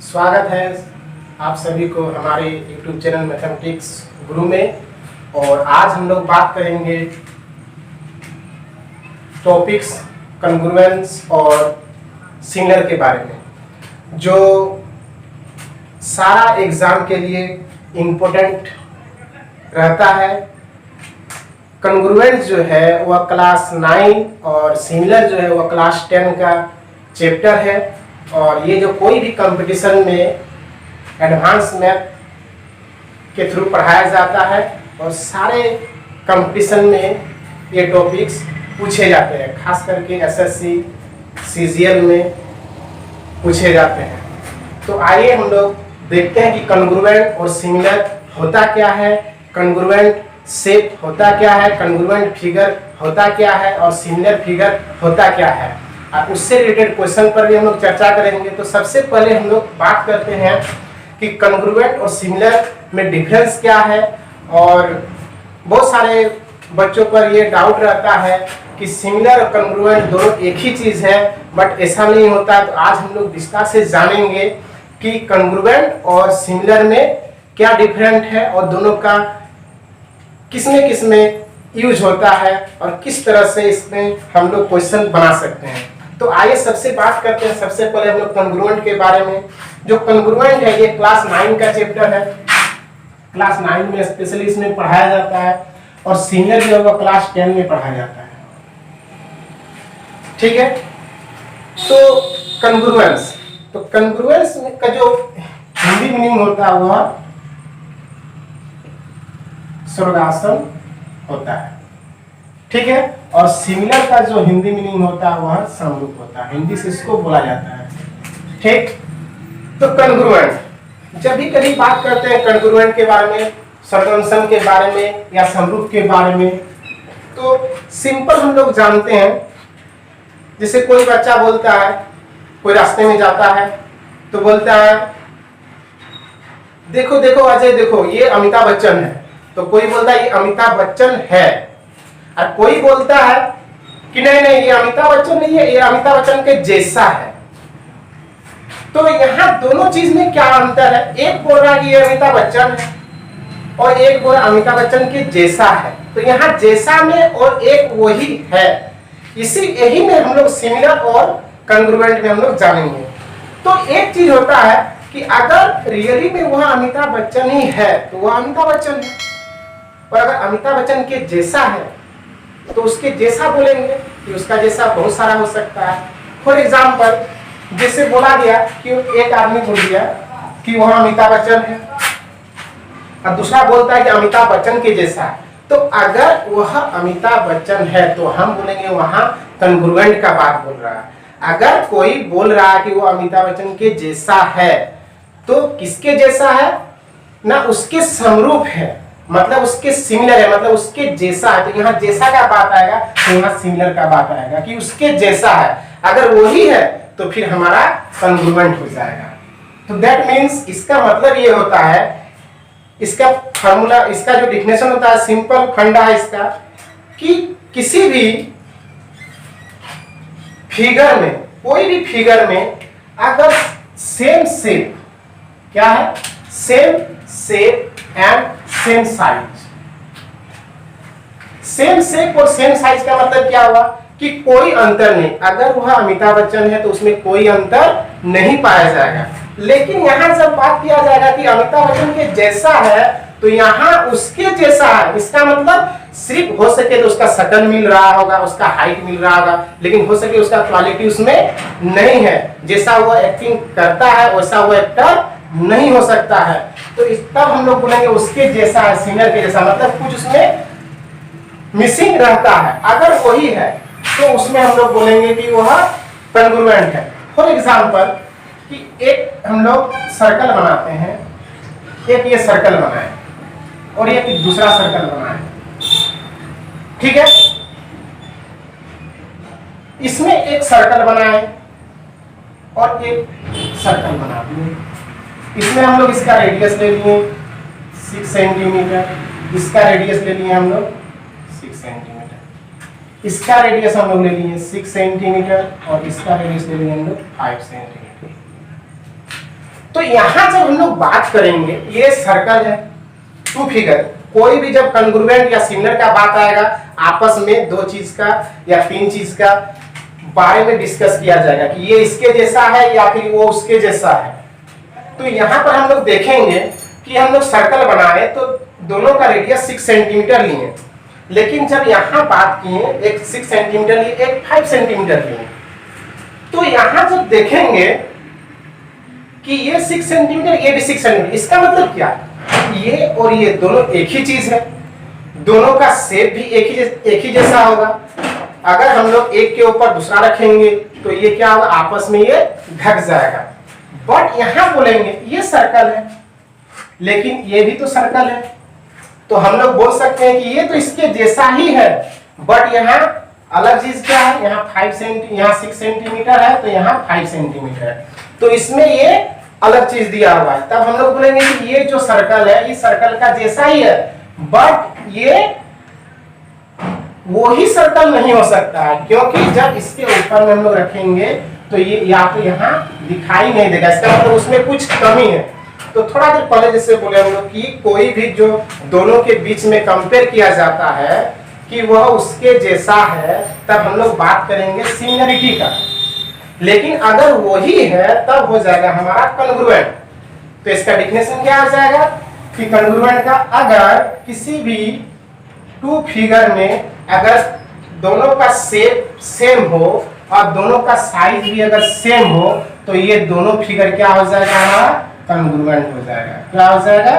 स्वागत है आप सभी को हमारे YouTube चैनल मैथमेटिक्स गुरु में। और आज हम लोग बात करेंगे टॉपिक्स कॉन्ग्रुएंस और सिमिलर के बारे में, जो सारा एग्जाम के लिए इम्पोर्टेंट रहता है। कॉन्ग्रुएंस जो है वह क्लास 9 और सिमिलर जो है वह क्लास 10 का चैप्टर है। और ये जो कोई भी कंपटीशन में एडवांस मैथ के थ्रू पढ़ाया जाता है और सारे कंपटीशन में ये टॉपिक्स पूछे जाते हैं, खास करके एसएससी सीजीएल में पूछे जाते हैं। तो आइए हम लोग देखते हैं कि कॉन्ग्रुएंट और सिमिलर होता क्या है, कॉन्ग्रुएंट शेप होता क्या है, कॉन्ग्रुएंट फिगर होता क्या है और सिमिलर फिगर होता क्या है। और उससे रिलेटेड क्वेश्चन पर भी हम लोग चर्चा करेंगे। तो सबसे पहले हम लोग बात करते हैं कि कॉन्ग्रुएंट और सिमिलर में डिफरेंस क्या है। और बहुत सारे बच्चों पर ये डाउट रहता है कि सिमिलर और कॉन्ग्रुएंट दोनों एक ही चीज़ है, बट ऐसा नहीं होता। तो आज हम लोग विस्तार से जानेंगे कि कॉन्ग्रुएंट और सिमिलर में क्या डिफरेंट है और दोनों का किसमें यूज होता है और किस तरह से इसमें हम लोग क्वेश्चन बना सकते हैं। तो आइए सबसे बात करते हैं। सबसे पहले हम लोग कॉन्ग्रुएंट के बारे में। जो कॉन्ग्रुएंट है ये क्लास 9 का चैप्टर है। क्लास 9 में स्पेशली इसमें पढ़ाया जाता है और सिमिलर जो है वो क्लास 10 में पढ़ाया जाता है। ठीक है, तो कॉन्ग्रुएंस, तो कॉन्ग्रुएंस का जो हिंदी मीनिंग होता है वह स्वर्गासन होता है। ठीक है, और सिमिलर का जो हिंदी मीनिंग होता है वह समरूप होता है। हिंदी से इसको बोला जाता है। ठीक, तो कॉन्ग्रुएंट, जब भी कभी बात करते हैं कॉन्ग्रुएंट के बारे में, सर्कमसन के बारे में या समरूप के बारे में, तो सिंपल हम लोग जानते हैं। जैसे कोई बच्चा बोलता है, कोई रास्ते में जाता है तो बोलता है देखो देखो अजय देखो ये अमिताभ बच्चन है। तो कोई बोलता है ये अमिताभ बच्चन है, और कोई बोलता है कि नहीं नहीं ये अमिताभ बच्चन नहीं है, ये अमिताभ बच्चन के जैसा है। तो यहाँ दोनों चीज में क्या अंतर है? एक बोल रहा है कि ये अमिताभ बच्चन है और एक बोल रहा है अमिताभ बच्चन के जैसा है। तो यहाँ जैसा में और एक वही है। यही में हम लोग सिमिलर और कॉन्ग्रुएंट में हम लोग जानेंगे। तो एक चीज होता है कि अगर रियली में वह अमिताभ बच्चन ही है तो वह अमिताभ बच्चन है, और अगर अमिताभ बच्चन के जैसा है तो उसके जैसा बोलेंगे कि उसका जैसा बहुत सारा हो सकता है। फॉर एग्जाम्पल, जैसे बोला गया कि एक आदमी बोल दिया कि वह अमिताभ बच्चन है और दूसरा बोलता है कि अमिताभ बच्चन के जैसा है। तो अगर वह अमिताभ बच्चन है तो हम बोलेंगे वहां कॉन्ग्रुएंट का बात बोल रहा है। अगर कोई बोल रहा है कि वो अमिताभ बच्चन के जैसा है तो किसके जैसा है? ना उसके समरूप है, मतलब उसके सिमिलर है, मतलब उसके जैसा है। तो यहाँ जैसा का बात आएगा तो यहाँ सिमिलर का बात आएगा कि उसके जैसा है। अगर वही है तो फिर हमारा कॉन्ग्रुएंट हो जाएगा। तो दैट मीन्स इसका मतलब ये होता है, इसका फॉर्मूला, इसका जो डिफिनेशन होता है, सिंपल फंडा है इसका, कि किसी भी फिगर में, कोई भी फिगर में अगर सेम शेप, क्या है? Same shape and same size. Same shape और सेम साइज का मतलब क्या हुआ कि कोई अंतर नहीं। अगर वह अमिताभ बच्चन है तो उसमें कोई अंतर नहीं पाया जाएगा। लेकिन यहां जब बात किया जाएगा कि अमिताभ बच्चन के जैसा है तो यहाँ उसके जैसा है, इसका मतलब सिर्फ हो सके तो उसका शकल मिल रहा होगा, उसका हाइट मिल रहा होगा, लेकिन हो सके उसका क्वालिटी उसमें नहीं है। जैसा वो एक्टिंग करता है वैसा वो एक्टर नहीं हो सकता है। तो तब हम लोग बोलेंगे उसके जैसा है, सिमिलर के जैसा, मतलब कुछ उसमें मिसिंग रहता है। अगर वही है तो उसमें हम लोग बोलेंगे कि वह कॉन्ग्रुएंट है। फॉर एग्जाम्पल, कि एक हम लोग सर्कल बनाते हैं, एक ये सर्कल बनाए और एक दूसरा सर्कल बनाए। ठीक है, इसमें एक सर्कल बनाए और एक सर्कल बना दिए। इसमें हम लोग इसका रेडियस ले लिए 6 सेंटीमीटर, इसका रेडियस ले लिए हम लोग 6 सेंटीमीटर, इसका रेडियस हम लोग ले लिए 6 सेंटीमीटर और इसका रेडियस ले लिए हम लोग 5 सेंटीमीटर। तो यहां जब हम लोग बात करेंगे, ये सर्कल है, टू फिगर, कोई भी जब कॉन्ग्रुएंट या सिमिलर का बात आएगा, आपस में दो चीज का या तीन चीज का बारे में डिस्कस किया जाएगा कि ये इसके जैसा है या फिर वो उसके जैसा है। तो यहाँ पर हम लोग देखेंगे कि हम लोग सर्कल बनाए तो दोनों का रेडियस 6 सेंटीमीटर लिए, लेकिन जब यहाँ बात किए एक 6 सेंटीमीटर लिए, एक 5 सेंटीमीटर लिए, तो यहाँ जब देखेंगे कि ये 6 सेंटीमीटर, ये भी 6 सेंटीमीटर, इसका मतलब क्या, ये और ये दोनों एक ही चीज है, दोनों का शेप भी एक ही जैसा होगा। अगर हम लोग एक के ऊपर दूसरा रखेंगे तो ये क्या होगा, आपस में ये ढक जाएगा। बट यहां बोलेंगे ये सर्कल है, लेकिन ये भी तो सर्कल है, तो हम लोग बोल सकते हैं कि ये तो इसके जैसा ही है, बट यहाँ अलग चीज क्या है, यहाँ 6 सेंटीमीटर है, तो यहाँ 5 सेंटीमीटर है, तो इसमें ये अलग चीज दिया हुआ है। तब हम लोग बोलेंगे कि ये जो सर्कल है, ये सर्कल का जैसा ही है, बट ये वो ही सर्कल नहीं हो सकता है, क्योंकि जब इसके ऊपर में हम लोग रखेंगे तो ये या तो यहाँ दिखाई नहीं देगा, इसका मतलब उसमें कुछ कमी है। तो थोड़ा देर पहले जैसे बोले हम लोग कि कोई भी जो दोनों के बीच में कंपेयर किया जाता है कि वह उसके जैसा है, तब हम लोग बात करेंगे सिमिलरिटी का। लेकिन अगर वही है तब हो जाएगा हमारा कॉन्ग्रुएंट। तो इसका डेफिनेशन क्या आ जाएगा कि कॉन्ग्रुएंट का, अगर किसी भी टू फिगर में अगर दोनों का शेप सेम हो और दोनों का साइज भी अगर सेम हो, तो ये दोनों फिगर क्या हो जाएगा, हमारा कॉन्ग्रुएंट हो जाएगा। क्या हो जाएगा,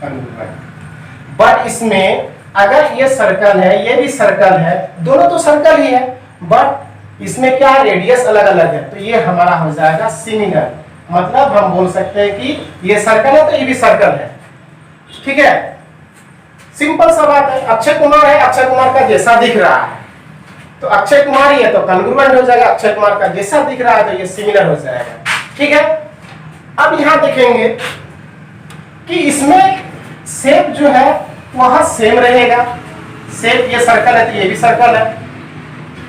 कॉन्ग्रुएंट। बट इसमें अगर ये सर्कल है, ये भी सर्कल है, दोनों तो सर्कल ही है, बट इसमें क्या है, रेडियस अलग अलग है, तो ये हमारा हो जाएगा सिमिलर। मतलब हम बोल सकते हैं कि ये सर्कल है तो ये भी सर्कल है। ठीक है, सिंपल सा बात है। अक्षय कुमार है, अक्षय कुमार का जैसा दिख रहा है, तो अक्षय कुमार ही है तो कॉन्ग्रुएंट हो जाएगा, अक्षय कुमार का जैसा दिख रहा है तो ये सिमिलर हो जाएगा। ठीक है, अब यहां देखेंगे कि इसमें शेप जो है वह सेम रहेगा, शेप ये सर्कल है तो ये भी सर्कल है,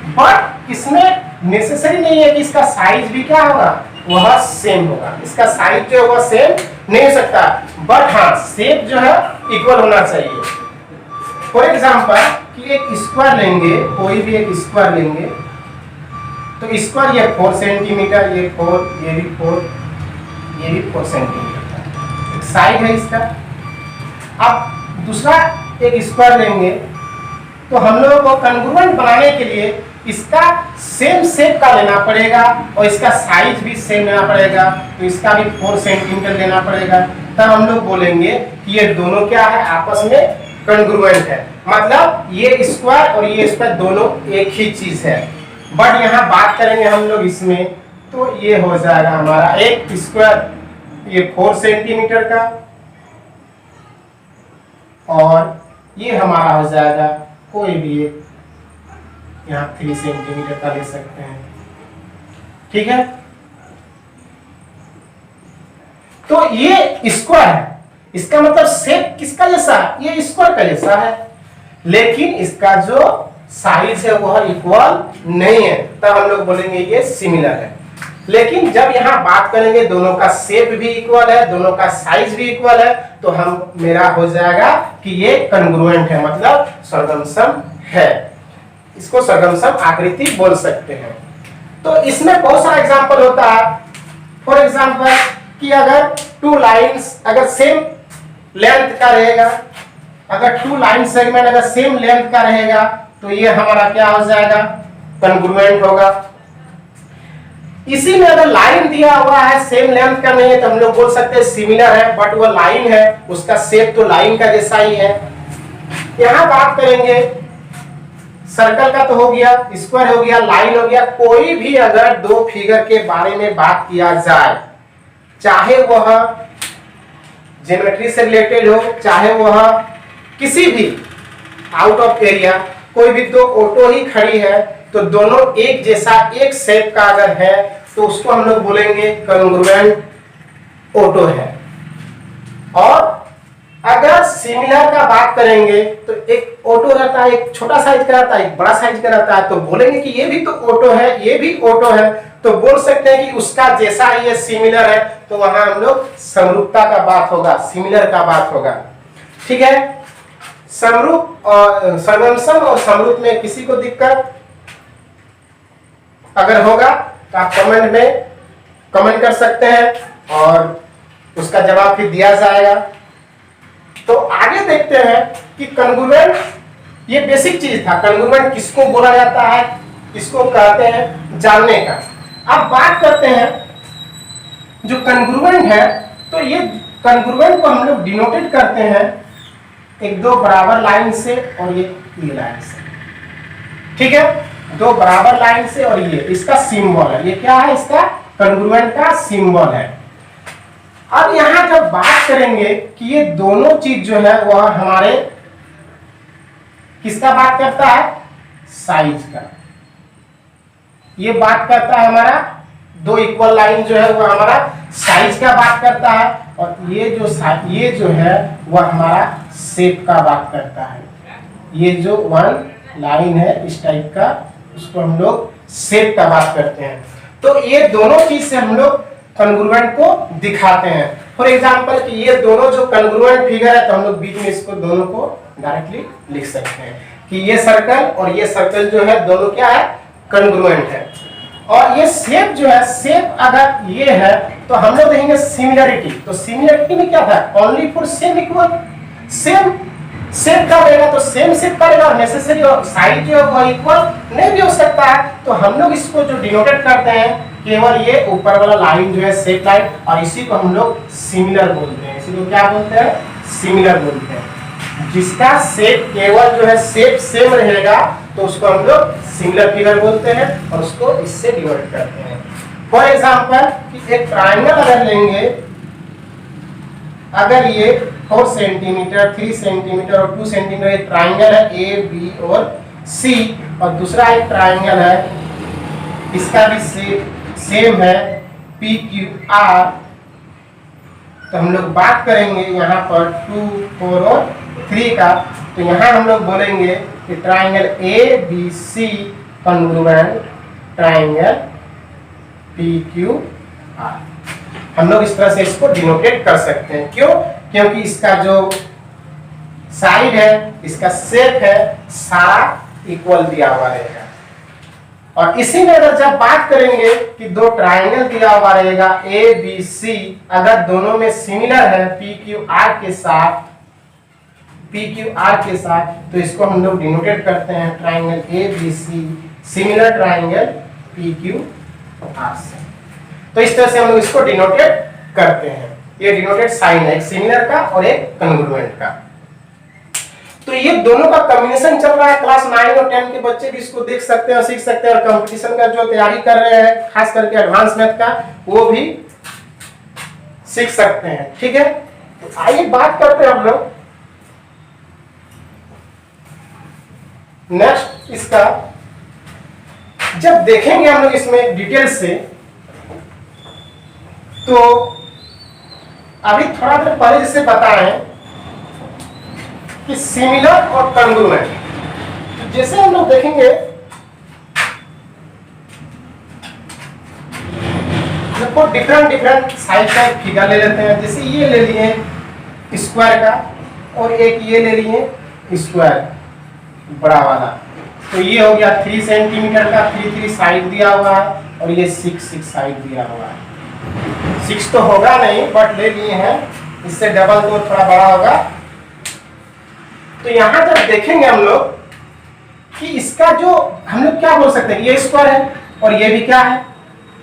बट इसमें नेसेसरी नहीं है कि इसका साइज भी क्या होगा, वह सेम होगा। इसका साइज जो है वह सेम नहीं हो सकता, बट हाँ शेप जो है इक्वल होना चाहिए। फॉर एग्जांपल कि एक स्क्वायर लेंगे, कोई भी एक स्क्वायर लेंगे, तो स्क्वायर ये 4 सेंटीमीटर, ये 4, ये भी 4, ये भी 4 सेंटीमीटर एक साइड है इसका। अब दूसरा एक स्क्वायर लेंगे, तो हम लोगों को कॉन्ग्रुएंट बनाने के लिए इसका सेम शेप का लेना पड़ेगा और इसका साइज भी सेम लेना पड़ेगा, तो इसका भी 4 सेंटीमीटर लेना पड़ेगा। तब हम लोग बोलेंगे कि ये दोनों क्या है, आपस में कॉन्ग्रुएंट है। मतलब ये स्क्वायर और ये स्क्वायर दोनों एक ही चीज है। बट यहाँ बात करेंगे हम लोग इसमें, तो ये हो जाएगा हमारा एक स्क्वायर ये 4 सेंटीमीटर का, और ये हमारा हो जाएगा कोई भी एक यहाँ 3 सेंटीमीटर का ले सकते हैं। ठीक है, तो ये स्क्वायर है, इसका मतलब शेप किसका जैसा है, ये स्क्वायर का जैसा है, लेकिन इसका जो साइज है वह इक्वल नहीं है, तब हम लोग बोलेंगे ये सिमिलर है। लेकिन जब यहाँ बात करेंगे दोनों का शेप भी इक्वल है, दोनों का साइज भी इक्वल है, तो हम मेरा हो जाएगा कि ये कॉन्ग्रुएंट है, मतलब सरगमसम है। इसको सरगमसम आकृति बोल सकते हैं। तो इसमें बहुत सारा एग्जांपल होता है। फॉर एग्जांपल कि अगर 2 लाइंस अगर सेम लेंथ का रहेगा, अगर 2 लाइन सेगमेंट अगर सेम लेंथ का रहेगा, तो ये हमारा क्या हो जाएगा, कॉन्ग्रुएंट होगा। इसी में अगर लाइन दिया हुआ है सेम लेंथ का नहीं है, तो हम लोग बोल सकते हैं सिमिलर है, बट वो लाइन है उसका शेप तो लाइन का जैसा ही है। यहां बात करेंगे सर्कल का तो हो गया, स्क्वायर हो गया, लाइन हो गया। कोई भी अगर दो फिगर के बारे में बात किया जाए, चाहे वह ज्योमेट्री से रिलेटेड हो, चाहे वह किसी भी आउट ऑफ एरिया, कोई भी दो ऑटो ही खड़ी है, तो दोनों एक जैसा एक शेप का अगर है, तो उसको हम लोग बोलेंगे कॉन्ग्रुएंट ऑटो है। और अगर सिमिलर का बात करेंगे, तो एक ऑटो रहता है, एक छोटा साइज का रहता है, एक बड़ा साइज का रहता है, तो बोलेंगे कि ये भी तो ऑटो है, ये भी ऑटो है, तो बोल सकते हैं कि उसका जैसा ये सिमिलर है, तो वहां हम लोग समरूपता का बात होगा, सिमिलर का बात होगा। ठीक है, समरूप और सर्वनाम और समरूप में किसी को दिक्कत अगर होगा तो आप कमेंट में कमेंट कर सकते हैं और उसका जवाब फिर दिया जाएगा। तो आगे देखते हैं कि कॉन्ग्रुएंट, ये बेसिक चीज था, कॉन्ग्रुएंट किसको बोला जाता है, किसको कहते हैं, जानने का। अब बात करते हैं जो कॉन्ग्रुएंट है, तो ये कॉन्ग्रुएंट को हम लोग डिनोटेड करते हैं एक दो बराबर लाइन से और ये लाइन से। ठीक है, दो बराबर लाइन से और ये इसका सिंबल है, ये क्या है, इसका कॉन्ग्रुएंट का सिंबल है। अब यहां जब बात करेंगे कि ये दोनों चीज जो है वह हमारे किसका बात करता है, साइज का। ये बात करता है हमारा दो इक्वल लाइन जो है वह हमारा साइज का बात करता है, और ये जो है वह हमारा शेप का बात करता है। ये जो वन लाइन है इस टाइप का, उसको हम लोग शेप का बात करते हैं। तो ये दोनों चीज से हम लोग कॉन्ग्रुएंट को दिखाते हैं। फॉर एग्जांपल कि ये दोनों जो कॉन्ग्रुएंट फिगर है, तो हम लोग बीच में इसको दोनों को डायरेक्टली लिख सकते हैं कि ये सर्कल और ये सर्कल जो है दोनों क्या है, कॉन्ग्रुएंट है। और ये शेप जो है, शेप अगर ये है तो हम लोग देखेंगे सिमिलरिटी। तो सिमिलरिटी में क्या था, only for same equal, same shape का रहेगा तो सेम शेप का रहेगा, और नेसेसरी और साइज जो है वो इक्वल नहीं भी हो सकता है। तो हम लोग इसको जो डिनोटेड करते हैं केवल ये ऊपर वाला लाइन जो है शेप लाइन, और इसी को हम लोग सिमिलर बोलते हैं। इसी को क्या बोलते हैं, सिमिलर बोलते हैं। जिसका शेप केवल जो है शेप सेम रहेगा तो उसको हम लोग सिमिलर फिगर बोलते हैं, और उसको इससे डिवाइड करते हैं। फॉर एग्जांपल कि एक ट्रायंगल अगर लेंगे, अगर ये 4 सेंटीमीटर, 3 सेंटीमीटर और 2 सेंटीमीटर एक ट्रायंगल है ए बी और सी, और दूसरा एक ट्रायंगल है, इसका भी सेम है पी क्यू आर, तो हम लोग बात करेंगे यहाँ पर 2, 4 और 3 का। तो यहाँ हम लोग बोलेंगे कि triangle A B C congruent triangle P Q R. हम लोग इस तरह से इसको डिनोटेट कर सकते हैं। क्यों, क्योंकि इसका जो साइड है, इसका शेप है, सारा इक्वल दिया हुआ रहेगा। और इसी में अगर जब बात करेंगे कि दो ट्रायंगल दिया हुआ रहेगा ए बी सी, अगर दोनों में सिमिलर है पी क्यू आर के साथ, तो इसको हम लोग डिनोटेट करते हैं triangle A B C similar triangle P Q R से। तो इस तरह से हम लोग इसको डिनोटेट करते हैं। ये डिनोटेड साइन है, एक सिमिलर का और एक कॉन्ग्रुएंट का। तो ये दोनों का कॉम्बिनेशन चल रहा है। क्लास 9 और 10 के बच्चे भी इसको देख सकते हैं और सीख सकते हैं, और कंपटीशन का जो तैयारी कर रहे हैं खास करके एडवांस मैथ का, वो भी सीख सकते हैं। ठीक है, तो आइए बात करते हैं हम लोग नेक्स्ट इसका। जब देखेंगे हम लोग इसमें डिटेल से, तो अभी थोड़ा देर पहले जैसे बताएं कि सिमिलर और कॉन्ग्रुएंट, तो जैसे हम लोग देखेंगे देखो डिफरेंट साइज का फिगर ले लेते हैं। जैसे ये ले लिए स्क्वायर का, और एक ये ले लिए स्क्वायर बड़ा वाला, तो ये हो गया 3 सेंटीमीटर का, 3 साइड दिया हुआ है, और ये 6 साइड दिया हुआ है। 6 तो होगा नहीं बट ले लिए हैं, इससे डबल तो थोड़ा बड़ा होगा। तो यहां जब देखेंगे हम लोग कि इसका जो हम लोग क्या बोल सकते हैं, ये स्क्वायर है और ये भी क्या है,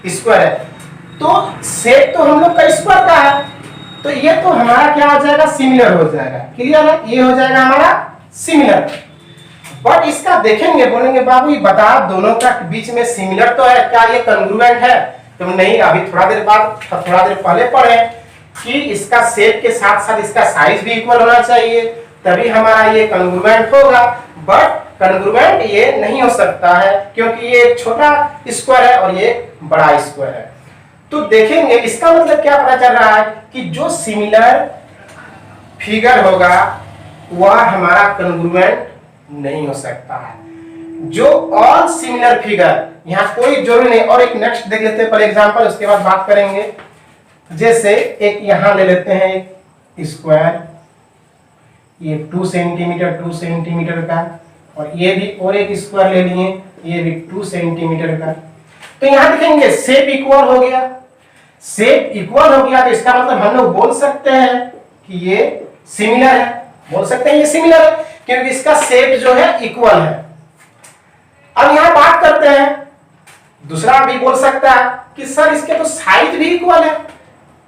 स्क्वायर है। तो शेप तो हम लोग का स्क्वायर का है, तो ये तो हमारा क्या हो जाएगा, सिमिलर हो जाएगा। क्लियर है, ये हो जाएगा हमारा सिमिलर। बट इसका देखेंगे, बोलेंगे बाबू ये बता दोनों का बीच में सिमिलर तो है, क्या ये कॉन्ग्रुएंट है? तो नहीं, अभी थोड़ा देर पहले पढ़े कि इसका शेप के साथ साथ इसका साइज भी इक्वल होना चाहिए, तभी हमारा ये कॉन्ग्रुएंट होगा। बट कॉन्ग्रुएंट ये नहीं हो सकता है, क्योंकि ये एक छोटा स्क्वायर है और ये बड़ा स्क्वायर है। तो देखेंगे इसका मतलब क्या पता चल रहा है कि जो सिमिलर फिगर होगा वह हमारा कॉन्ग्रुएंट नहीं हो सकता है। जो ऑल सिमिलर फिगर, यहां कोई जरूरी नहीं। और एक नेक्स्ट देख लेते हैं फॉर एग्जांपल, उसके बाद बात करेंगे। जैसे एक यहां ले लेते हैं एक स्क्वायर, ये 2 सेंटीमीटर का, और ये भी और एक स्क्वायर ले लिए, ये भी 2 सेंटीमीटर का। तो यहां देखेंगे शेप इक्वल हो गया। शेप इक्वल हो गया तो इसका मतलब हम लोग बोल सकते हैं कि ये सिमिलर है, बोल सकते हैं ये सिमिलर है, क्योंकि इसका शेप जो है इक्वल है। अब यहां बात करते हैं, दूसरा भी बोल सकता है कि सर इसके तो साइड भी इक्वल है।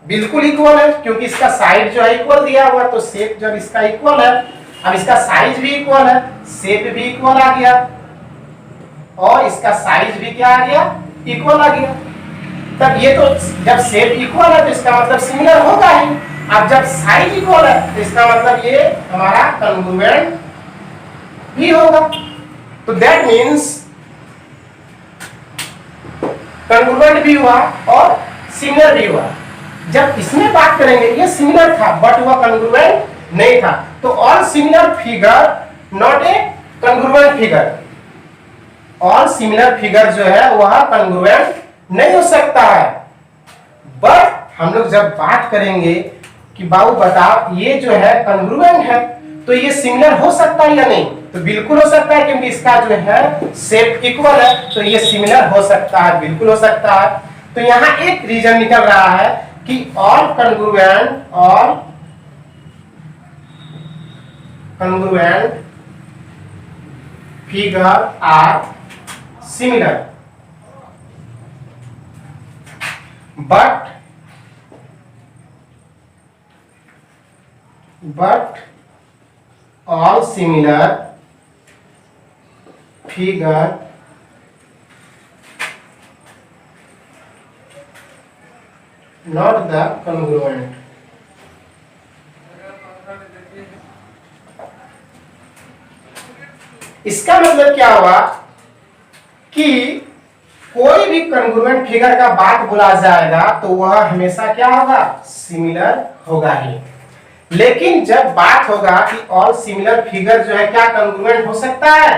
बिल्कुल इक्वल है, क्योंकि इसका साइड जो है इक्वल दिया हुआ है, तो शेप जब इसका इक्वल है, अब इसका साइज भी इक्वल है, शेप भी इक्वल आ गया, और इसका साइज भी क्या आ गया, इक्वल आ गया। तब ये तो जब शेप इक्वल है तो इसका मतलब सिमिलर होगा ही। अब जब साइज इक्वल है तो इसका मतलब ये हमारा कॉन्ग्रुएंट भी होगा। तो दैट मीन्स कॉन्ग्रुएंट भी हुआ और सिमिलर भी हुआ। जब इसमें बात करेंगे ये सिमिलर था बट वह कॉन्ग्रुएंट नहीं था, तो all similar figure not a congruent figure. All similar figure जो है वह कॉन्ग्रुएंट नहीं हो सकता है। बट हम लोग जब बात करेंगे कि बाबू बताओ ये जो है कॉन्ग्रुएंट है, तो ये सिमिलर हो सकता है या नहीं, तो बिल्कुल हो सकता है, क्योंकि इसका जो है शेप इक्वल है, तो ये सिमिलर हो सकता है, बिल्कुल हो सकता है। तो यहां एक रीजन निकल रहा है कि all congruent figure are similar, but all similar figure not the congruent। इसका मतलब क्या हुआ कि कोई भी कॉन्ग्रुएंट फिगर का बात बोला जाएगा तो वह हमेशा क्या होगा, सिमिलर होगा ही। लेकिन जब बात होगा कि ऑल सिमिलर फिगर जो है क्या कॉन्ग्रुएंट हो सकता है,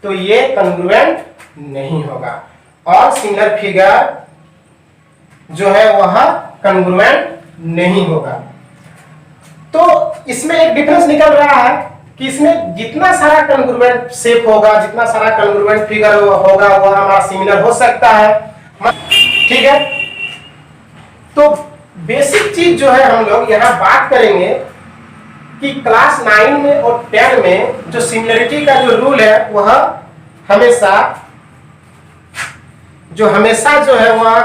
तो ये कॉन्ग्रुएंट नहीं होगा। ऑल सिमिलर फिगर जो है वह कॉन्ग्रुएंट नहीं होगा। तो इसमें एक डिफरेंस निकल रहा है कि इसमें जितना सारा कॉन्ग्रुएंट शेप होगा, जितना सारा कॉन्ग्रुएंट फिगर होगा, वह हमारा सिमिलर हो सकता है। ठीक है, तो बेसिक चीज जो है हम लोग यहाँ बात करेंगे कि क्लास 9 में और 10 में जो सिमिलरिटी का जो रूल है वह हमेशा जो है वह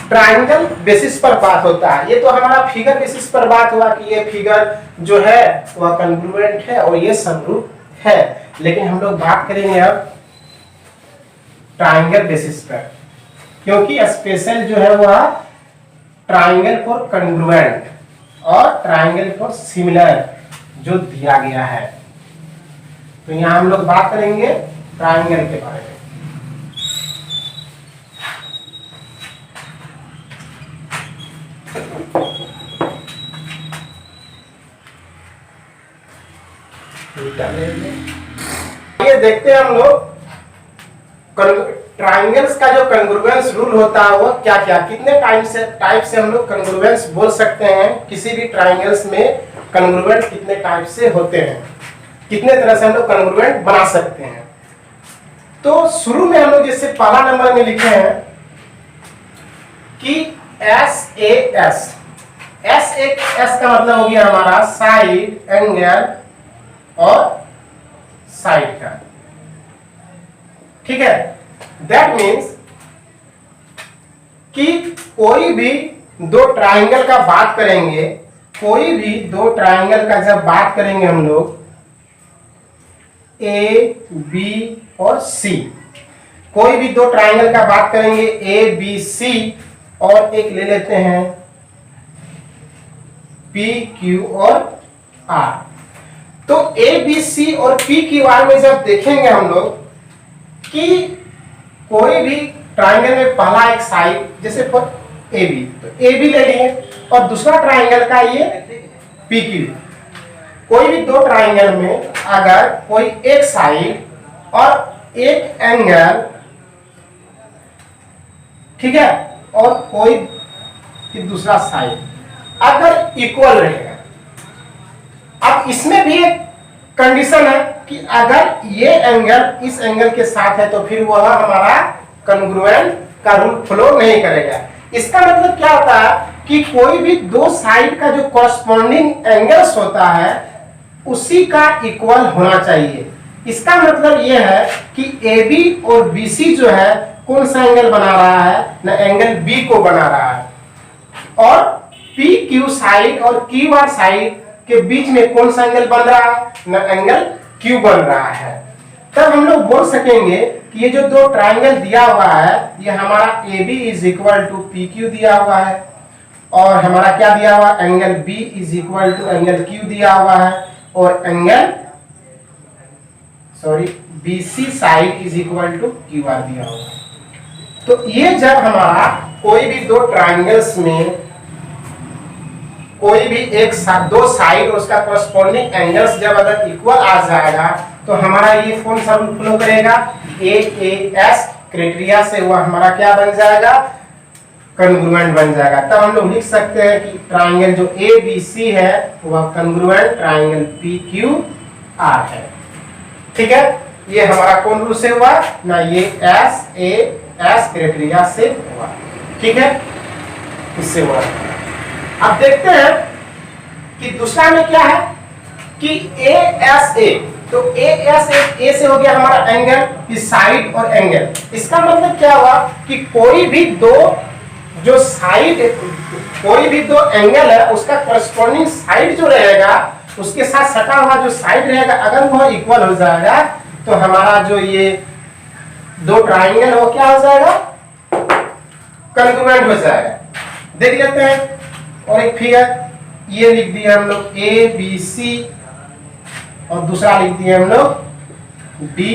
ट्राइंगल बेसिस पर बात होता है। ये तो हमारा फिगर बेसिस पर बात हुआ कि ये फिगर जो है वह कॉन्ग्रुएंट है और ये समरूप है, लेकिन हम लोग बात करेंगे अब ट्राइंगल बेसिस पर, क्योंकि स्पेशल जो है वह ट्राइंगल फॉर कॉन्ग्रुएंट और ट्राइंगल फॉर सिमिलर जो दिया गया है। तो यहां हम लोग बात करेंगे ट्राइंगल के बारे में। ये देखते हैं हम लोग ट्राइंगल्स का जो कॉन्ग्रुएंस रूल होता है वो क्या क्या, कितने टाइप से हम लोग कॉन्ग्रुएंस बोल सकते हैं, किसी भी ट्राइंगल्स में कॉन्ग्रुएंट कितने टाइप से होते हैं, कितने तरह से हम लोग कॉन्ग्रुएंट बना सकते हैं। तो शुरू में हम लोग जैसे पहला नंबर में लिखे हैं कि SAS का मतलब हो गया हमारा साइड, एंगल और साइड का। ठीक है, दैट मीन्स कि कोई भी दो ट्राइंगल का बात करेंगे, कोई भी दो ट्राइंगल का जब बात करेंगे हम लोग A, B और C, कोई भी दो ट्राइंगल का बात करेंगे A, B, C, और एक ले लेते हैं P, Q और R। तो A, B, C और P, Q, R में जब देखेंगे हम लोग कि कोई भी ट्राइंगल में पहला एक साइड जैसे AB, तो AB ले लिए और दूसरा ट्राइंगल का ये PQ, कोई भी दो ट्राइंगल में अगर कोई एक साइड और एक एंगल, ठीक है, और कोई दूसरा साइड अगर इक्वल रहेगा, अब इसमें भी एक कंडीशन है कि अगर ये एंगल इस एंगल के साथ है तो फिर वह हमारा कॉन्ग्रुएंट का रूल फ्लो नहीं करेगा। इसका मतलब क्या होता है कि कोई भी दो साइड का जो कॉरस्पॉन्डिंग एंगल्स होता है उसी का इक्वल होना चाहिए। इसका मतलब यह है कि AB और BC जो है कौन सा एंगल बना रहा है ना, एंगल B को बना रहा है, और PQ साइड और QR साइड के बीच में कौन सा एंगल बन रहा है ना, एंगल Q बन रहा है। तब हम लोग बोल सकेंगे कि ये जो दो ट्राइंगल दिया हुआ है ये हमारा AB is equal to PQ दिया हुआ है, और हमारा क्या दिया हुआ है, angle B is equal to angle Q दिया हुआ है, और angle BC side is equal to QR दिया हुआ है। तो ये जब हमारा कोई भी दो ट्राइंगल्स में कोई भी एक दो साइड और उसका कॉरस्पॉन्डिंग एंगल्स जब अगर इक्वल आ जाएगा तो हमारा ये कौन सा रूल फ्लो करेगा, AAS क्राइटेरिया से वह हमारा क्या बन जाएगा, कॉन्ग्रुएंट बन जाएगा। तब हम लोग लिख सकते हैं कि ट्राइंगल जो ABC है वह कॉन्ग्रुएंट ट्राइंगल PQR है। ठीक है, ये हमारा कौन रूल से हुआ ना, ये SAS क्राइटेरिया से हुआ। ठीक है, इससे हुआ। अब देखते हैं कि दूसरा में क्या है कि ASA, तो ASA A से हो गया हमारा एंगल, इस साइड और एंगल। इसका मतलब क्या हुआ कि कोई भी दो जो साइड, कोई भी दो एंगल है उसका कॉरस्पॉन्डिंग साइड जो रहेगा उसके साथ सटा हुआ जो साइड रहेगा अगर वह इक्वल हो जाएगा तो हमारा जो ये दो ट्राइंगल वो क्या हो जाएगा, कॉन्ग्रुएंट हो जाएगा। देख लेते हैं, और एक फिगर ये लिख दिया हम लोग ABC और दूसरा लिख दिया हम लोग DE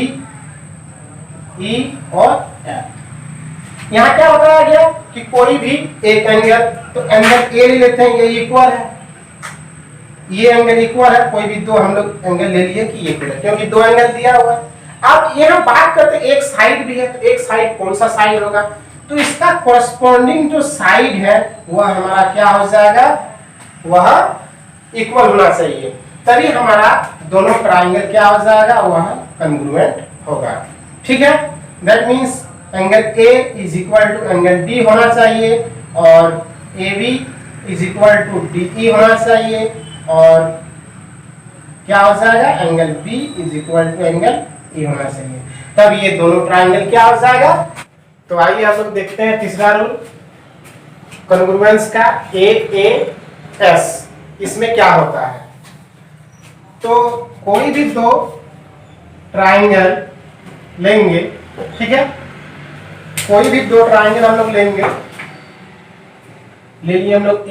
और F। यहाँ क्या बताया गया कि कोई भी एक एंगल, तो एंगल A ले लेते हैं, ये इक्वल है, ये एंगल इक्वल है, कोई भी दो हम लोग एंगल ले लिए कि ये इक्वल है क्योंकि दो एंगल दिया हुआ है। अब यहाँ बात करते हैं एक साइड भी है, तो एक साइड कौन सा साइड होगा, तो इसका कॉरस्पॉन्डिंग जो साइड है वह हमारा क्या हो जाएगा, वह इक्वल होना चाहिए, तभी हमारा दोनों ट्राइंगल क्या हो जाएगा, वह कॉन्ग्रुएंट होगा। ठीक है, that means angle A is equal to angle B होना चाहिए, और AB is equal to DE होना चाहिए, और क्या हो जाएगा, angle B is equal to angle E होना चाहिए, तब ये दोनों ट्राइंगल क्या हो जाएगा। तो आइए हम लोग देखते हैं तीसरा रूल कॉन्ग्रुएंस का, AAS। इसमें क्या होता है, तो कोई भी दो ट्राइंगल लेंगे, ठीक है, कोई भी दो ट्राइंगल हम लोग लेंगे, ले लिए हम लोग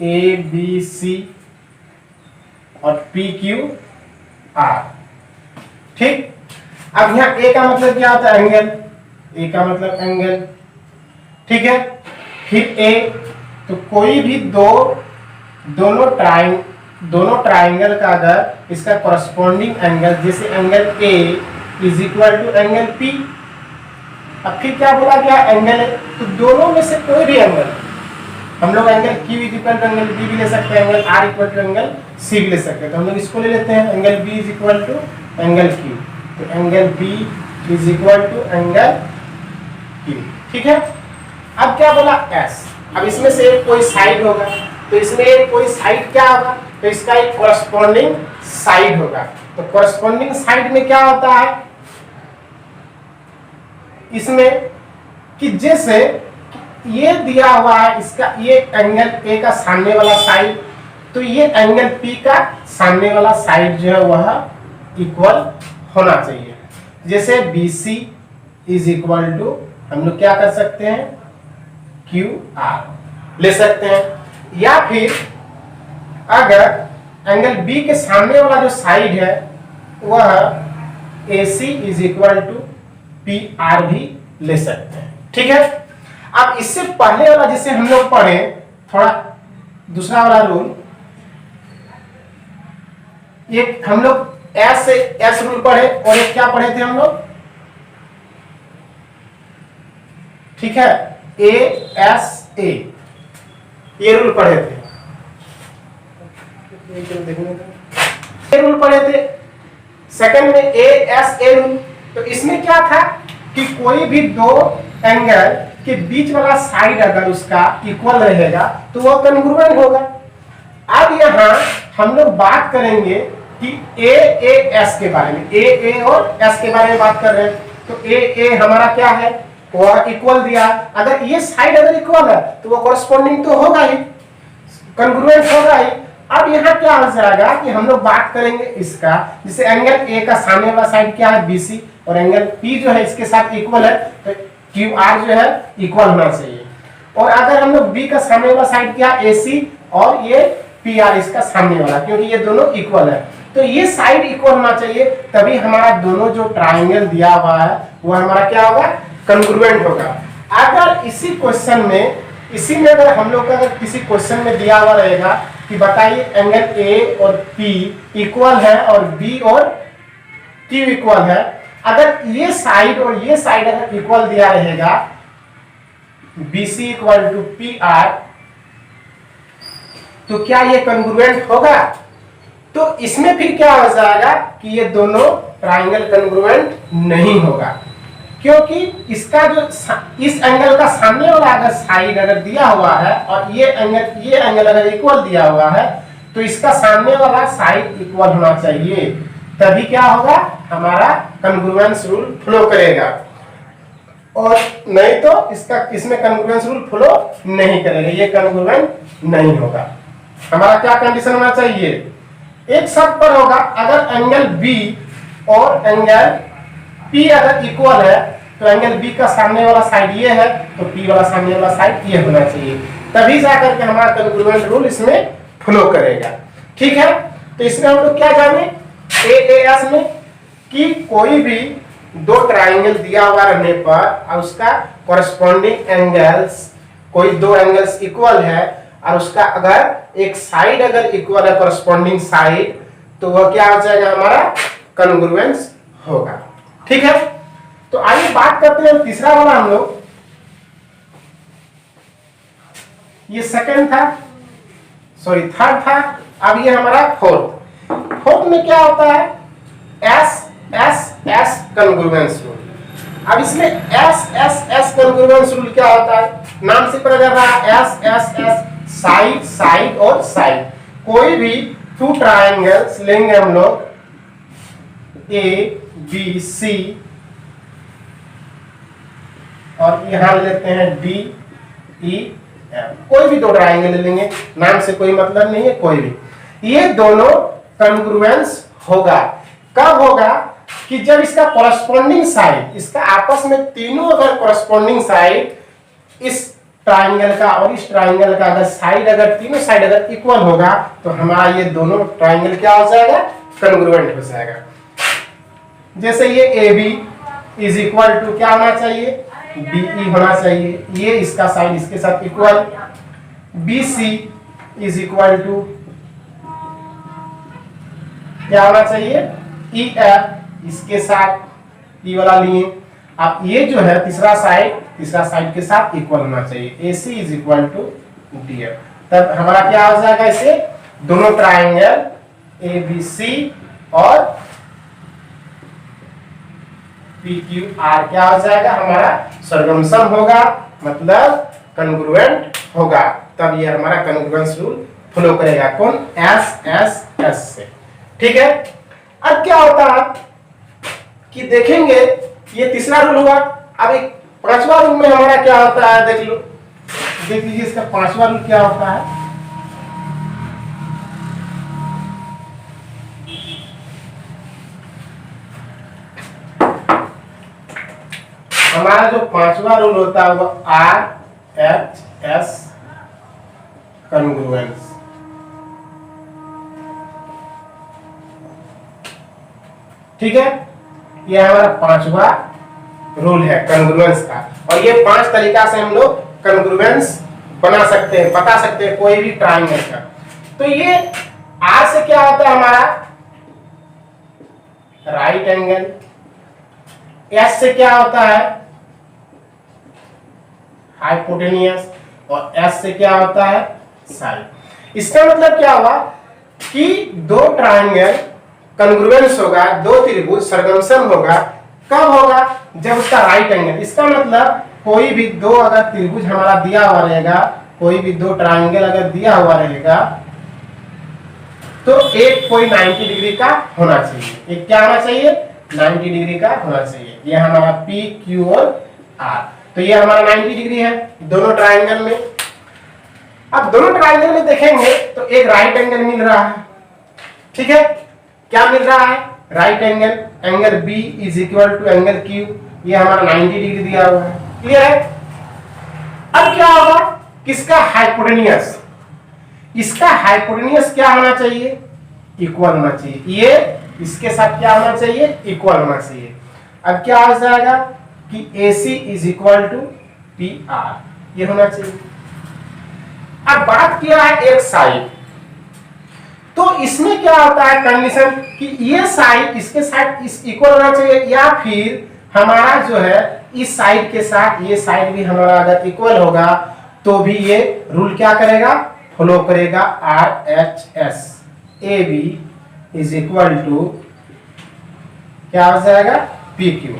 ABC और PQR। ठीक, अब यहाँ A का मतलब क्या होता है, एंगल, A का मतलब एंगल। ठीक है, फिर A, तो कोई भी दोनों ट्राइंगल का अगर इसका कॉरस्पॉन्डिंग एंगल, जैसे angle A is equal to angle P। अब फिर क्या बोला गया, एंगल है, तो दोनों में से कोई भी एंगल हम लोग angle Q is equal to angle B भी ले सकते हैं, angle R equal to angle C भी ले सकते हैं, तो हम लोग इसको ले लेते हैं, angle B is equal to angle Q, तो angle B is equal to angle Q। ठीक है, अब क्या बोला S, अब इसमें से कोई साइड होगा, तो इसमें कोई साइड क्या होगा, तो इसका एक कॉरस्पॉन्डिंग साइड होगा। तो कॉरस्पॉन्डिंग साइड में क्या होता है इसमें कि जैसे ये दिया हुआ है, इसका ये एंगल A का सामने वाला साइड, तो ये एंगल P का सामने वाला साइड जो है वह इक्वल होना चाहिए। जैसे BC इज इक्वल टू हम लोग क्या कर सकते हैं, QR ले सकते हैं, या फिर अगर एंगल B के सामने वाला जो साइड है वह AC is equal to PR भी ले सकते हैं। ठीक है, अब इससे पहले वाला जिसे हम लोग पढ़े थोड़ा दूसरा वाला रूल एक हम लोग एस से एस रूल पढ़े और एक क्या पढ़े थे हम लोग, ठीक है, ए एस ए, ये रूल पढ़े थे, ये रूल पढ़े थे। सेकंड में ए एस ए रूल, तो इसमें क्या था कि कोई भी दो एंगल के बीच वाला साइड अगर उसका इक्वल रहेगा तो वह कॉन्ग्रुएंट होगा। अब यहाँ हम लोग बात करेंगे कि ए ए एस के बारे में, ए ए और एस के बारे में बात कर रहे हैं। तो ए ए हमारा क्या है, वह इक्वल दिया, अगर ये साइड अगर इक्वल है तो वो कॉरेस्पॉन्डिंग तो होगा ही, कॉन्ग्रुएंट होगा ही। अब यहाँ क्या हो जाएगा कि हम लोग बात करेंगे इसका, जैसे एंगल ए का सामने वाला साइड क्या है BC और एंगल P जो है इसके साथ इक्वल है, तो QR जो है इक्वल होना चाहिए। और अगर हम लोग B का सामने वाला साइड क्या AC और ये PR इसका सामने वाला, क्योंकि ये दोनों इक्वल है, तो ये साइड इक्वल होना चाहिए, तभी हमारा दोनों जो ट्राइंगल दिया हुआ है वो हमारा क्या होगा, कॉन्ग्रुएंट होगा। अगर इसी क्वेश्चन में, इसी में अगर हम लोग का अगर किसी क्वेश्चन में दिया हुआ रहेगा कि बताइए एंगल A और P इक्वल है और B और Q इक्वल है, अगर ये साइड और ये साइड अगर इक्वल दिया रहेगा, BC इक्वल टू PR, तो क्या ये कॉन्ग्रुएंट होगा? तो इसमें फिर क्या हो जाएगा कि ये दोनों ट्राइंगल कॉन्ग्रुएंट नहीं होगा, क्योंकि इसका जो इस एंगल का सामने वाला अगर साइड अगर दिया हुआ है और ये एंगल अगर इक्वल दिया हुआ है, तो इसका सामने वाला साइड इक्वल होना चाहिए, तभी क्या होगा, हमारा कॉन्ग्रुएंस रूल फ्लो करेगा। और नहीं तो इसमें कॉन्ग्रुएंस रूल फ्लो नहीं करेगा, ये कॉन्ग्रुएंट नहीं होगा। हमारा क्या कंडीशन होना चाहिए, एक शर्त पर होगा, अगर एंगल B और एंगल P अगर इक्वल है तो एंगल B का सामने वाला साइड ये है तो P वाला सामने वाला साइड ये होना चाहिए, तभी जाकर के हमारा कॉन्ग्रुएंट रूल इसमें फ्लो करेगा। ठीक है, तो इसमें हम लोग क्या जाने AAS में कि कोई भी दो ट्राइंगल दिया हुआ रहने पर और उसका कॉरेस्पॉन्डिंग एंगल्स, कोई दो एंगल्स इक्वल है और उसका अगर एक साइड अगर इक्वल है कॉरेस्पॉन्डिंग साइड, तो वह क्या हो जाएगा, हमारा कॉन्ग्रुएंस होगा। ठीक है, तो आइए बात करते हैं तीसरा वाला हम लोग, ये सेकंड था, सॉरी थर्ड था, अब ये हमारा फोर्थ। फोर्थ में क्या होता है, S S S congruence rule. अब इसमें S S S congruence rule क्या होता है, नाम से पता चल रहा है, S S S side side और साइड। कोई भी टू ट्राइंगल्स लेंगे हम लोग ABC और यहां लेते हैं DEF, कोई भी दो ट्राइंगल लेंगे, नाम से कोई मतलब नहीं है, कोई भी, ये दोनों कॉन्ग्रुएंस होगा। कब होगा कि जब इसका कॉरेस्पॉन्डिंग साइड, इसका आपस में तीनों अगर कॉरेस्पॉन्डिंग साइड इस ट्राइंगल का और इस ट्राइंगल का अगर साइड अगर तीनों साइड अगर इक्वल होगा, तो हमारा ये दोनों ट्राइंगल क्या हो जाएगा, कॉन्ग्रुएंट हो जाएगा। जैसे ये AB इज इक्वल टू क्या होना चाहिए, BE होना चाहिए, ये इसका साइड इसके साथ equal, BC is equal to क्या होना चाहिए, EF इसके साथ E वाला लिए। अब ये जो है तीसरा साइड के साथ इक्वल होना चाहिए, AC is equal to DF, तब हमारा क्या हो जाएगा, इसे दोनों ट्राइंगल ABC और PQR क्या हो जाएगा, हमारा सरगमसम होगा, मतलब कॉन्ग्रुएंट होगा, तब ये हमारा कॉन्ग्रुएंस रूल फ्लो करेगा। कौन, SSS से। ठीक है, अब क्या होता है कि देखेंगे, ये तीसरा रूल हुआ। अब एक पांचवा रूल में हमारा क्या होता है, देख लो, देख लीजिए इसका पांचवा रूल क्या होता है। हमारा जो पांचवा रूल होता है वो RHS कॉन्ग्रुएंस। ठीक है, ये हमारा पांचवा रूल है कॉन्ग्रुएंस का, और ये 5 तरीका से हम लोग कॉन्ग्रुएंस बना सकते हैं, बता सकते हैं कोई भी ट्राइंगल का। तो ये R से क्या होता है हमारा, राइट एंगल, एस से क्या होता है हाइपोटेनियस, और एस से क्या होता है साइड। इसका मतलब क्या हुआ कि दो ट्रायंगल कॉन्ग्रुएंस होगा, दो त्रिभुज सरगमसम होगा, कब होगा जब उसका राइट एंगल, इसका मतलब कोई भी दो अगर त्रिभुज हमारा दिया हुआ रहेगा, कोई भी दो ट्रायंगल अगर दिया हुआ रहेगा तो एक कोई 90 डिग्री का होना चाहिए। एक क्या होना चाहिए 90 डिग्री का होना चाहिए। ये हमारा पी क्यू और आर, तो ये हमारा 90 डिग्री है दोनों ट्रायंगल में। अब दोनों ट्रायंगल में देखेंगे तो एक राइट एंगल मिल रहा है, ठीक है, क्या मिल रहा है right angle, angle B is equal to angle Q, ये हमारा 90 डिग्री दिया हुआ है, क्लियर है। अब क्या होगा किसका हाइपोटेनियस, इसका हाइपोटेनियस क्या होना चाहिए इक्वल होना चाहिए, ये इसके साथ क्या होना चाहिए इक्वल होना चाहिए। अब क्या हो जाएगा कि AC is equal to P R, ये होना चाहिए। अब बात किया है एक साइड, तो इसमें क्या होता है कंडीशन कि ये साइड इसके साथ इस इक्वल होना चाहिए, या फिर हमारा जो है इस साइड के साथ ये साइड भी हमारा अगर इक्वल होगा तो भी ये रूल क्या करेगा फॉलो करेगा, RHS AB is equal to क्या हो जाएगा PQ,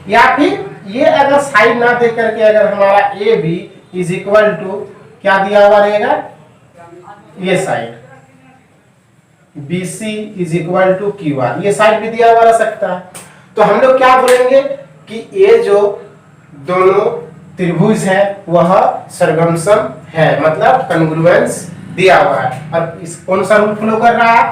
या फिर ये अगर साइड ना दे करके अगर हमारा AB इज इक्वल टू क्या दिया हुआ रहेगा ये side BC is equal to QR, ये साइड भी दिया हुआ रह सकता है। तो हम लोग क्या बोलेंगे कि ये जो दोनों त्रिभुज है वह सरगमसम है, मतलब कॉन्ग्रुएंस दिया हुआ है। और इस कौन सा रूल फॉलो कर रहा है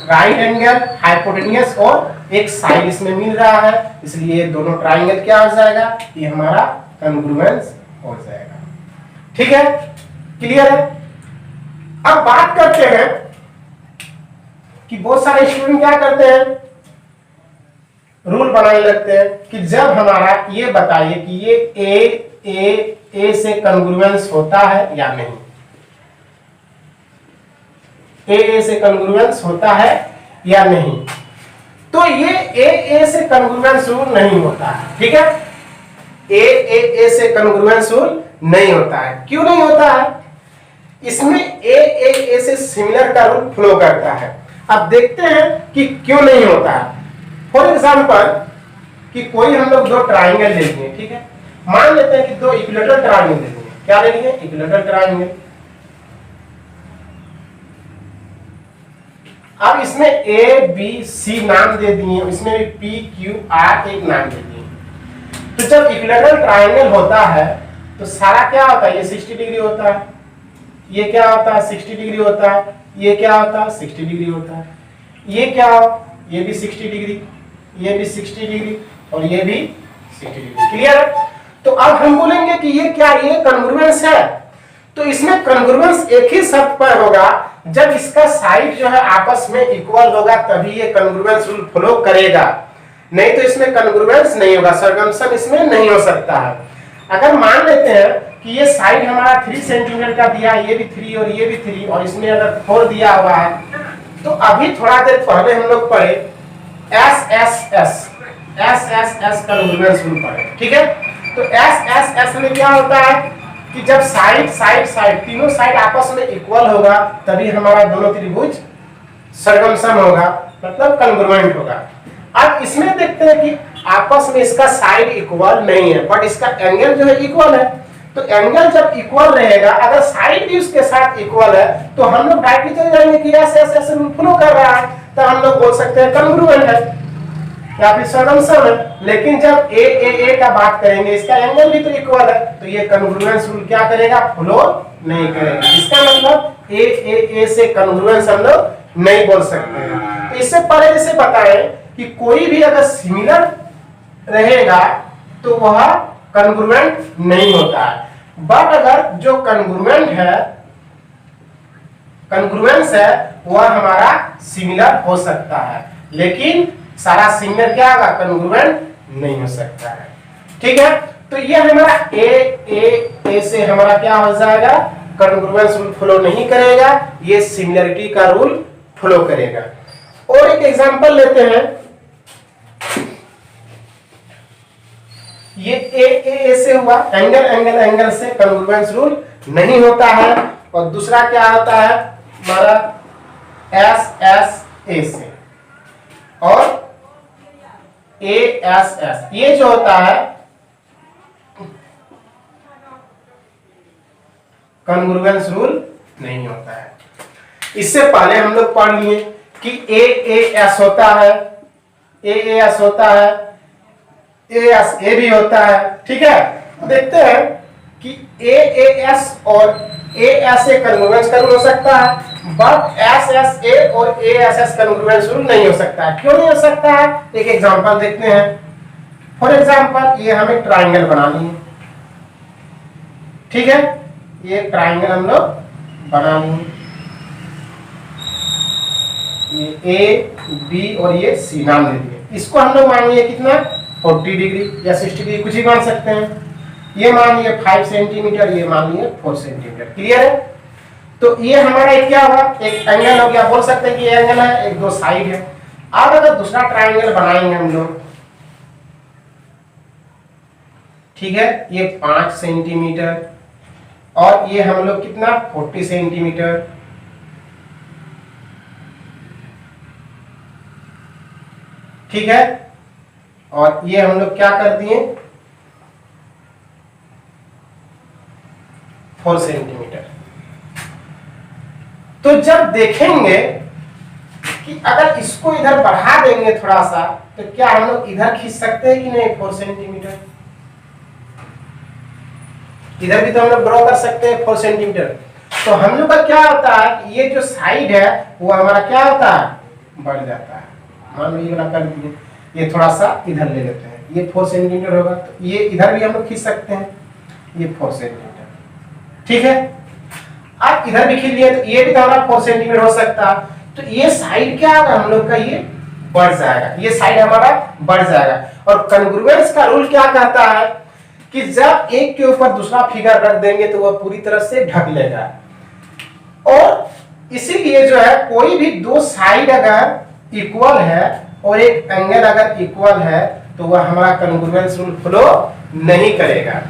राइट एंगल हाइपोटेनियस और एक साइड इसमें मिल रहा है, इसलिए दोनों ट्रायंगल क्या हो जाएगा ये हमारा कॉन्ग्रुएंस हो जाएगा, ठीक है, क्लियर है। अब बात करते हैं कि बहुत सारे स्टूडेंट क्या करते हैं रूल बनाने लगते हैं कि जब हमारा ये बताइए कि ये ए से कॉन्ग्रुएंस होता है या नहीं, ए से कॉन्ग्रुएंस होता है या नहीं, तो ये ए से कॉन्ग्रुएंस रूल नहीं होता है, ठीक है, ए से कॉन्ग्रुएंस रूल नहीं होता है। क्यों नहीं होता है, इसमें ए से सिमिलर का रूल फ्लो करता है। अब देखते हैं कि क्यों नहीं होता है। फॉर एग्जांपल कि कोई हम लोग दो ट्रायंगल ले लिए, ठीक है, मान लेते हैं कि दो इक्विलेटरल ट्रायंगल ले लिए, क्या ले लिए इक्विलेटरल ट्रायंगल। अब इसमें ए बी सी नाम दे दिए, इसमें भी पी क्यू आर एक नाम दे दिए। तो जब इक्विलेटरल ट्रायंगल होता है तो सारा क्या होता है ये 60 डिग्री होता है, ये क्या होता है 60 डिग्री होता है, ये क्या होता है 60 डिग्री होता है, ये क्या हो ये भी 60 डिग्री, ये भी 60 डिग्री और ये भी 60 डिग्री, क्लियर है। तो अब हम बोलेंगे कि ये क्या ये कॉन्ग्रुएंस है, तो इसमें कॉन्ग्रुएंस एक ही शर्त पर होगा जब इसका साइड जो है आपस में इक्वल होगा तभी ये कॉन्ग्रुएंस रूल फॉलो करेगा, नहीं तो इसमें कॉन्ग्रुएंस नहीं होगा, सरगमसम इसमें नहीं हो सकता है। अगर मान लेते हैं कि ये साइड हमारा 3 सेंटीमीटर का दिया, ये भी 3 और ये भी 3 और इसमें अगर 4 दिया हुआ है, तो अभी थोड़ा देर पहले हम लोग पढ़े एस कॉन्ग्रुएंस रूल पढ़े, ठीक है। तो एस में क्या होता है कि जब साइड तीनों साइड आपस में इक्वल होगा तभी हमारा दोनों त्रिभुज सरगमसम होगा, मतलब कॉन्ग्रुएंट होगा। अब इसमें देखते हैं कि आपस में इसका साइड इक्वल नहीं है बट इसका एंगल जो है इक्वल है, तो एंगल जब इक्वल रहेगा अगर साइड भी उसके साथ इक्वल है तो हम लोग डायरेक्टली चले जाएंगे कि ऐसे रूल फॉलो कर रहा है, तो हम लोग बोल सकते हैं कॉन्ग्रुएंट है या फिर सरगमसम है। लेकिन जब ए का बात करेंगे इसका एंगल भी तो इक्वल है, तो ये कॉन्ग्रुएंस रूल क्या करेगा फॉलो नहीं करेगा। इसका मतलब ए से कॉन्ग्रुएंस हम लोग नहीं बोल सकते हैं। तो इससे पहले जैसे बताएं कि कोई भी अगर सिमिलर रहेगा तो वह कॉन्ग्रुएंट नहीं होता है, बट अगर जो कॉन्ग्रुएंस है वह हमारा सिमिलर हो सकता है, लेकिन सारा सिमिलर क्या होगा कॉन्ग्रुएंट नहीं हो सकता है, ठीक है। तो ये हमारा ए से हमारा क्या हो जाएगा कॉन्ग्रुएंस रूल फॉलो नहीं करेगा, ये सिमिलरिटी का रूल फॉलो करेगा। और एक एग्जांपल लेते हैं, ये ए से हुआ, एंगल एंगल एंगल से कॉन्ग्रुएंस रूल नहीं होता है। और दूसरा क्या होता है हमारा एस ए से, और ए एस एस, ये जो होता है कॉन्ग्रुएंस रूल नहीं होता है। इससे पहले हम लोग पढ़ लिए कि ए एस होता है, ए एस होता है, ए एस ए भी होता है। ठीक है, देखते हैं कि ए एस और ए एस ए कॉन्ग्रुएंस का रूल हो सकता है, बट एस एस ए और A S S congruence rule नहीं हो सकता है। क्यों नहीं हो सकता है? एक एग्जांपल देखते हैं। फॉर एग्जांपल ये हमें ट्राइंगल बनानी है, ठीक है, ये ट्राइंगल हम लोग बना लेंगे, ये ए बी और ये सी नाम दे दिए। इसको हम लोग मानिए कितना 40 डिग्री या 60 डिग्री, कुछ ही मान सकते हैं। ये मान लिए 5 सेंटीमीटर, ये मान लिए 4 सेंटीमीटर। क्लियर है? तो ये हमारा एक क्या हुआ, एक एंगल हो गया। बोल सकते हैं कि ये एंगल है, एक दो साइड है। अब अगर दूसरा ट्राइंगल बनाएंगे हम लोग, ठीक है, ये 5 सेंटीमीटर और ये हम लोग कितना 40 सेंटीमीटर। ठीक है, और ये हम लोग क्या कर दिए 4 सेंटीमीटर। तो जब देखेंगे कि अगर इसको इधर बढ़ा देंगे थोड़ा सा, तो क्या हम लोग इधर खींच सकते हैं कि नहीं 4 सेंटीमीटर? इधर भी तो हम लोग ड्रॉ कर सकते हैं 4 सेंटीमीटर। तो हम लोग का क्या होता है कि ये जो साइड है वो हमारा क्या होता है, बढ़ जाता है। मान लो ये वाला कर दिए, ये थोड़ा सा इधर ले लेते हैं, ये 4 सेंटीमीटर होगा, तो ये इधर भी हम लोग खींच सकते हैं, ये 4 सेंटीमीटर। ठीक है, अब इधर भी खींच लिए तो ये भी तो हमारा 4 सेंटीमीटर हो सकता है। तो ये साइड क्या होगा हम लोग का, ये बढ़ जाएगा, ये साइड हमारा बढ़ जाएगा। और कॉन्ग्रुएंस का रूल क्या कहता है कि जब एक के ऊपर दूसरा फिगर रख देंगे तो वह पूरी तरह से ढक लेगा। और इसीलिए जो है कोई भी दो साइड अगर इक्वल है और एक एंगल अगर इक्वल है तो वह हमारा कॉन्ग्रुएंस रूल फॉलो नहीं करेगा।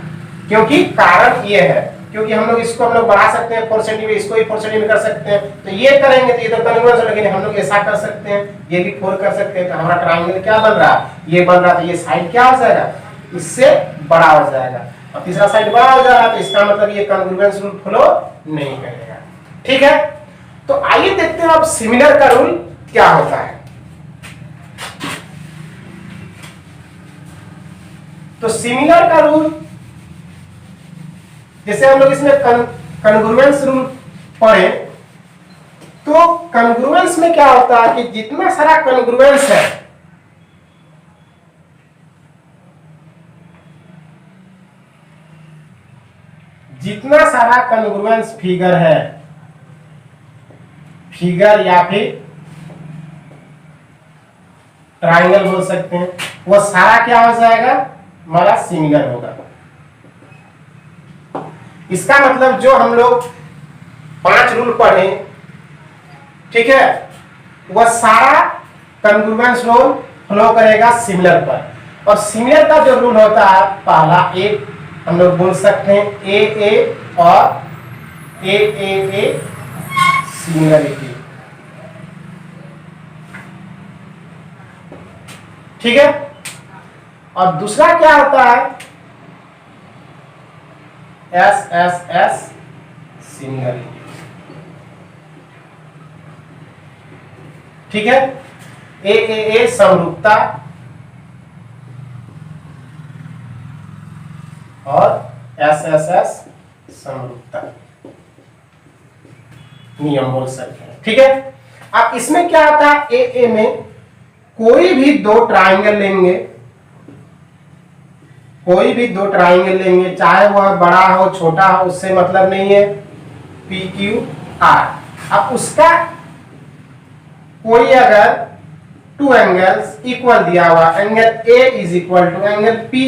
क्योंकि कारण ये है, क्योंकि हम लोग इसको हम लोग बढ़ा सकते हैं 4 सेंटीमीटर, इसको भी 4 सेंटीमीटर कर सकते हैं, तो ये करेंगे तो ये तो कॉन्ग्रुएंस है। लेकिन हम लोग ऐसा कर सकते हैं, ये भी 4 कर सकते हैं, तो हमारा ट्रायंगल क्या बन रहा है, ये बन रहा, तो ये साइड क्या हो जाएगा, इससे बड़ा हो जाएगा। और तीसरा साइड बड़ा हो जाएगा, तो इसका मतलब ये कॉन्ग्रुएंस रूल फॉलो नहीं करेगा। ठीक है, तो आइए देखते हैं अब सिमिलर का रूल क्या होता है। तो सिमिलर का रूल, जैसे हम लोग इसमें कॉन्ग्रुएंस रूल पढ़े, तो कॉन्ग्रुएंस में क्या होता है कि जितना सारा कॉन्ग्रुएंस है, जितना सारा कॉन्ग्रुएंस फिगर है, फिगर या फिर ट्राइंगल बोल सकते हैं, वो सारा क्या हो जाएगा, हमारा सिमिलर होगा। इसका मतलब जो हम लोग 5 रूल पढ़े, ठीक है, वह सारा कॉन्ग्रुएंस रूल फॉलो करेगा सिमिलर पर। और सिमिलर का जो रूल होता है, पहला एक हम लोग बोल सकते हैं ए और ए सिमिलरिटी। ठीक है, और दूसरा क्या होता है एस सिमिलरिटी। ठीक है, ए समरूपता और एस समरूपता नियम बोल सकते हैं। ठीक है, अब इसमें क्या आता है, ए में कोई भी दो ट्राइंगल लेंगे, कोई भी दो ट्राइंगल लेंगे, चाहे वह बड़ा हो छोटा हो, उससे मतलब नहीं है, पी क्यू आर। अब उसका कोई अगर 2 एंगल्स इक्वल दिया हुआ, angle A is equal to angle P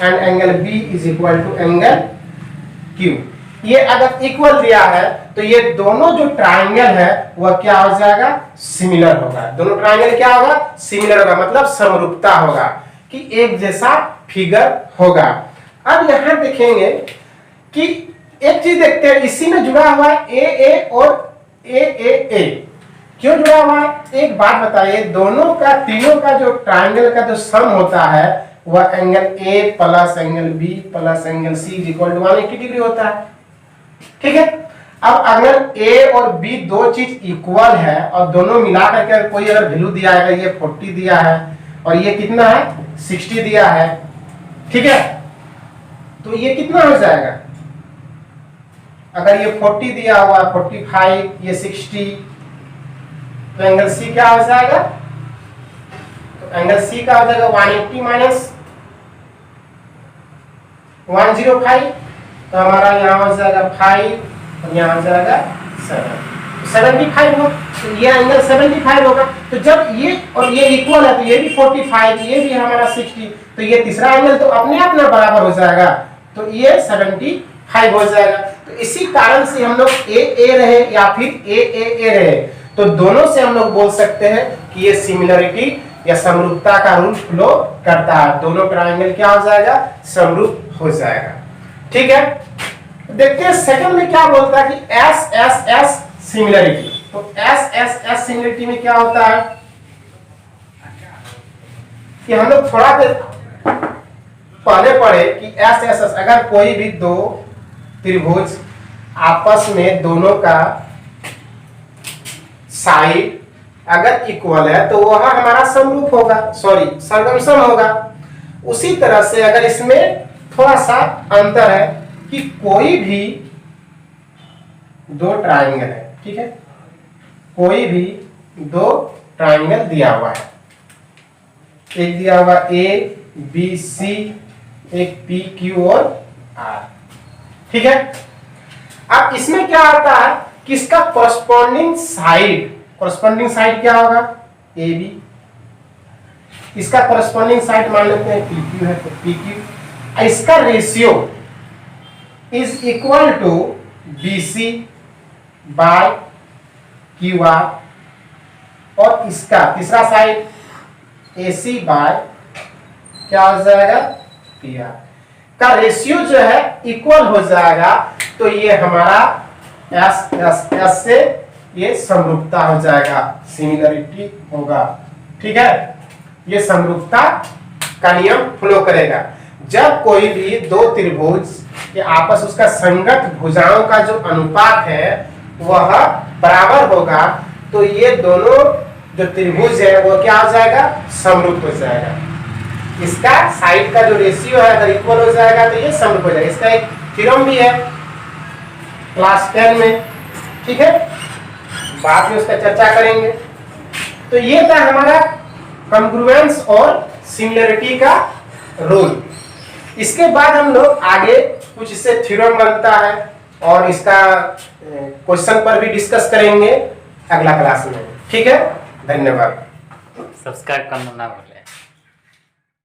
and angle B is equal to angle Q, ये अगर इक्वल दिया है तो ये दोनों जो ट्राइंगल है वह क्या हो जाएगा, सिमिलर होगा। दोनों ट्राइंगल क्या होगा, सिमिलर होगा, मतलब समरूपता होगा कि एक जैसा फिगर होगा। अब यहां देखेंगे कि एक चीज देखते हैं, इसी में जुड़ा हुआ है ए और ए। क्यों जुड़ा हुआ है, एक बात बताइए, दोनों का तीनों का जो ट्राइंगल का जो सम होता है वह angle A plus angle B plus angle C equal to 180 degree होता है। ठीक है, अब अगर ए और बी दो चीज इक्वल है और दोनों मिला करके कोई अगर वैल्यू दिया है, ये 40 दिया है और ये कितना है 60 दिया है, ठीक है, तो ये कितना हो जाएगा, अगर ये 40 दिया हुआ 45, ये 60, तो एंगल सी क्या हो जाएगा, तो एंगल सी का हो जाएगा 180 माइनस 105, तो हमारा यहाँ हो जाएगा 5 और यहाँ हो जाएगा 7, 75 होगा, तो ये एंगल 75 होगा। तो जब ये और ये इक्वल है तो ये भी 45, ये भी हमारा 60, तो ये तीसरा एंगल तो अपने आप ना बराबर हो जाएगा, तो ये 75 हो जाएगा। तो इसी कारण से हम लोग ए रहे या फिर ए रहे, तो दोनों से हम लोग बोल सकते हैं कि ये सिमिलरिटी या समरूपता का रूल फ्लो करता है। दोनों ट्रायंगल क्या हो जाएगा, समरूप हो जाएगा। ठीक है, देखते हैं सेकंड में क्या बोलता है कि एस एस एस सिमिलरिटी। तो एस एस एस सिमिलरिटी में क्या होता है कि हम लोग थोड़ा देर पहले पढ़े कि एस एस एस, अगर कोई भी दो त्रिभुज आपस में दोनों का साइड अगर इक्वल है तो वह हमारा समरूप होगा, सॉरी सरगमसम होगा। उसी तरह से अगर इसमें थोड़ा सा अंतर है कि कोई भी दो ट्रायंगल है, ठीक है, कोई भी दो ट्रायंगल दिया हुआ है, एक दिया हुआ ए बी सी, एक पी क्यू और आर, ठीक है। अब इसमें क्या आता है कि इसका कॉरस्पॉन्डिंग साइड क्या होगा, ए बी, इसका कॉरस्पॉन्डिंग साइड मान लेते हैं पी क्यू है, तो पी क्यू, इसका ratio is equal to B C by Q R, और इसका तीसरा साइड ए सी बाय क्या हो जाएगा, पी आर का रेशियो जो है इक्वल हो जाएगा। तो ये हमारा एस एस एस से ये समरूपता हो जाएगा, सिमिलरिटी होगा। ठीक है, ये समरूपता का नियम फ्लो करेगा। जब कोई भी दो त्रिभुज के आपस उसका संगत भुजाओं का जो अनुपात है वह बराबर होगा, तो ये दोनों जो त्रिभुज है वो क्या हो जाएगा, समरूप हो जाएगा। इसका साइड का जो रेशियो है अगर इक्वल हो जाएगा तो ये समरूप हो जाएगा। इसका एक थ्योरम भी है क्लास 10 में, ठीक है, बाद में उसका चर्चा करेंगे। तो ये था हमारा कॉन्ग्रुएंस और सिमिलरिटी का रूल। इसके बाद हम लोग आगे कुछ इससे थ्योरम बनता है और इसका क्वेश्चन पर भी डिस्कस करेंगे अगला क्लास में। ठीक है, धन्यवाद। सब्सक्राइब करना ना